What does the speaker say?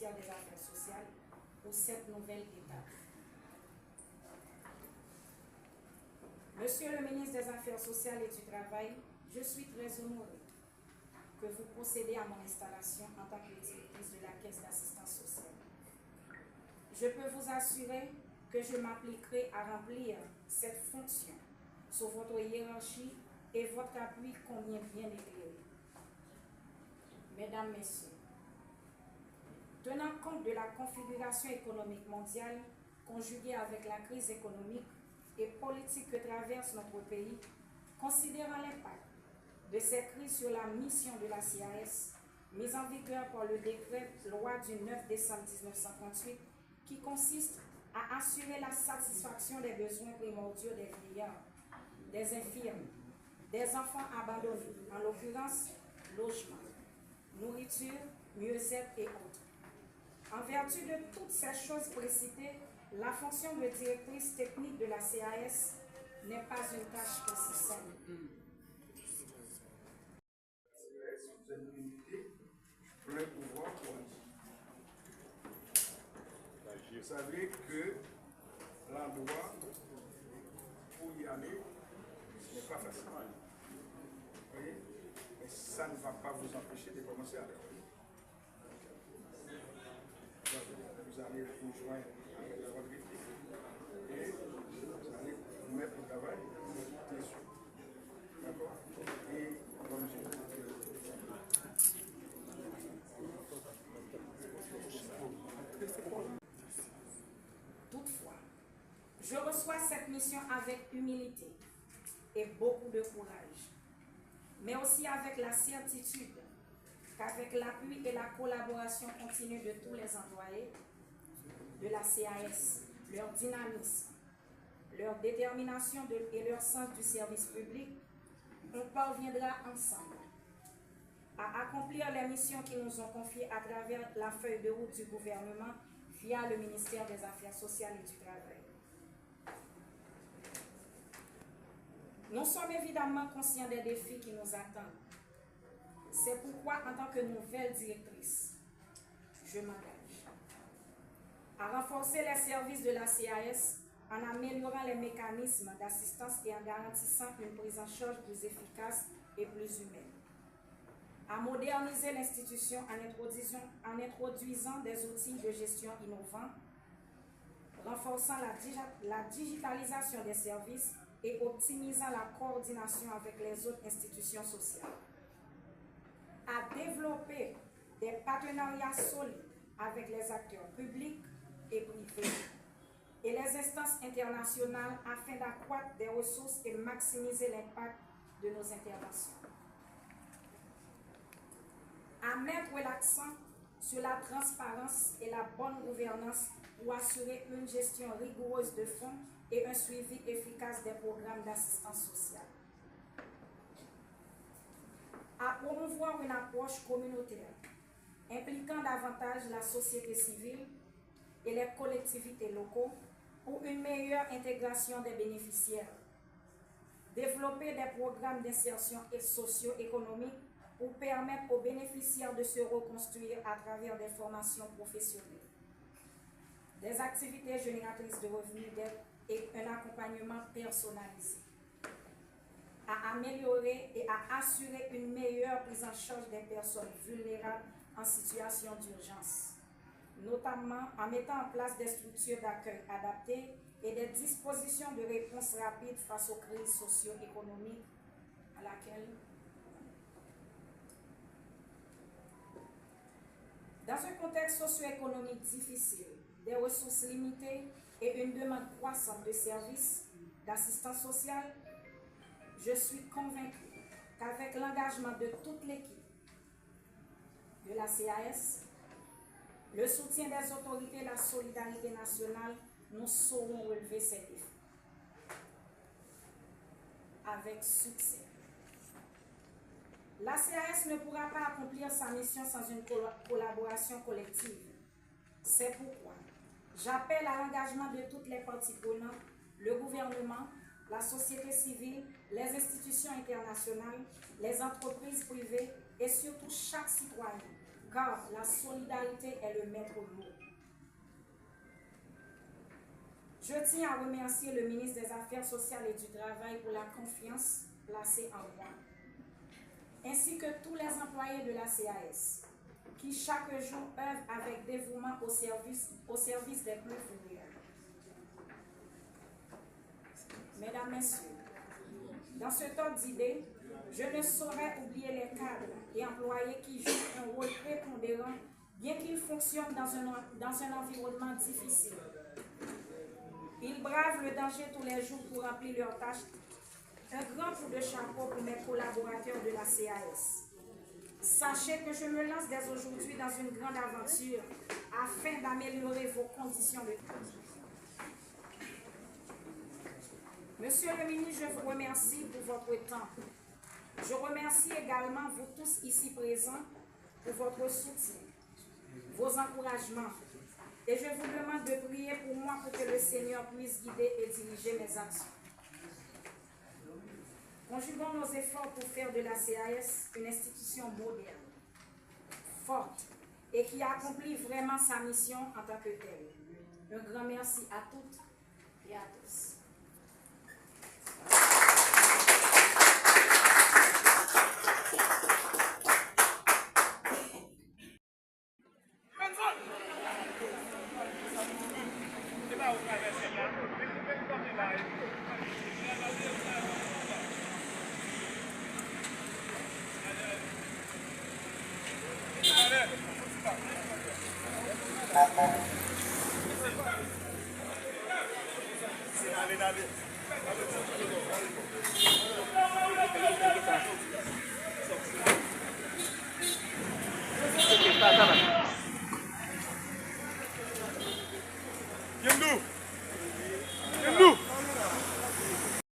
ministère des Affaires sociales pour cette nouvelle étape. Monsieur le ministre des Affaires sociales et du Travail, je suis très honorée que vous procédez à mon installation en tant que directrice de la Caisse d'assistance sociale. Je peux vous assurer que je m'appliquerai à remplir cette fonction sous votre hiérarchie et votre appui combien bien éclairé. Mesdames, Messieurs, tenant compte de la configuration économique mondiale conjuguée avec la crise économique et politique que traverse notre pays, considérant l'impact de cette crise sur la mission de la CAS, mise en vigueur par le décret loi du 9 décembre 1938, qui consiste à assurer la satisfaction des besoins primordiaux des vieillards, des infirmes, des enfants abandonnés, en l'occurrence logement, nourriture, mieux-être et autres. En vertu de toutes ces choses précitées, la fonction de directrice technique de la CAS n'est pas une tâche aussi simple. Plein pouvoir pour agir. Vous savez que l'endroit pour y aller, ce n'est pas facile. Vous voyez? Mais ça ne va pas vous empêcher de commencer à le faire. Vous allez vous joindre avec votre équipe et vous allez vous mettre au travail, vous dessus. D'accord? Et comme je vous Toutefois, je reçois cette mission avec humilité et beaucoup de courage, mais aussi avec la certitude qu'avec l'appui et la collaboration continue de tous les employés de la CAS, leur dynamisme, leur détermination et leur sens du service public, on parviendra ensemble à accomplir les missions qui nous ont confiées à travers la feuille de route du gouvernement via le ministère des Affaires sociales et du Travail. Nous sommes évidemment conscients des défis qui nous attendent. C'est pourquoi, en tant que nouvelle directrice, je m'engage à renforcer les services de la CAS en améliorant les mécanismes d'assistance et en garantissant une prise en charge plus efficace et plus humaine, à moderniser l'institution en introduisant des outils de gestion innovants, renforçant la digitalisation des services et optimisant la coordination avec les autres institutions sociales, à développer des partenariats solides avec les acteurs publics et privés et les instances internationales afin d'accroître des ressources et maximiser l'impact de nos interventions, à mettre l'accent sur la transparence et la bonne gouvernance pour assurer une gestion rigoureuse de fonds et un suivi efficace des programmes d'assistance sociale, à promouvoir une approche communautaire impliquant davantage la société civile et les collectivités locaux pour une meilleure intégration des bénéficiaires, développer des programmes d'insertion socio-économique pour permettre aux bénéficiaires de se reconstruire à travers des formations professionnelles, des activités génératrices de revenus d'aide et un accompagnement personnalisé, à améliorer et à assurer une meilleure prise en charge des personnes vulnérables en situation d'urgence, notamment en mettant en place des structures d'accueil adaptées et des dispositions de réponse rapide face aux crises socio-économiques à laquelle dans un contexte socio-économique difficile, des ressources limitées et une demande croissante de services d'assistance sociale, je suis convaincue qu'avec l'engagement de toute l'équipe de la CAS, le soutien des autorités et la solidarité nationale, nous saurons relever ces défis avec succès. La CAS ne pourra pas accomplir sa mission sans une collaboration collective. C'est pourquoi j'appelle à l'engagement de toutes les parties prenantes, le gouvernement, la société civile, les institutions internationales, les entreprises privées et surtout chaque citoyen, car la solidarité est le maître mot. Je tiens à remercier le ministre des Affaires sociales et du Travail pour la confiance placée en moi, ainsi que tous les employés de la CAS, qui chaque jour œuvrent avec dévouement au service des plus vulnérables. Mesdames, Messieurs, dans ce ordre d'idées, je ne saurais oublier les cadres et employés qui jouent un rôle prépondérant, bien qu'ils fonctionnent dans un environnement difficile. Ils bravent le danger tous les jours pour remplir leurs tâches. Un grand coup de chapeau pour mes collaborateurs de la CAS. Sachez que je me lance dès aujourd'hui dans une grande aventure afin d'améliorer vos conditions de travail. Monsieur le ministre, je vous remercie pour votre temps. Je remercie également vous tous ici présents pour votre soutien, vos encouragements. Et je vous demande de prier pour moi pour que le Seigneur puisse guider et diriger mes actions. Conjuguons nos efforts pour faire de la CAS une institution moderne, forte et qui accomplit vraiment sa mission en tant que telle. Un grand merci à toutes et à tous. Allez, allez.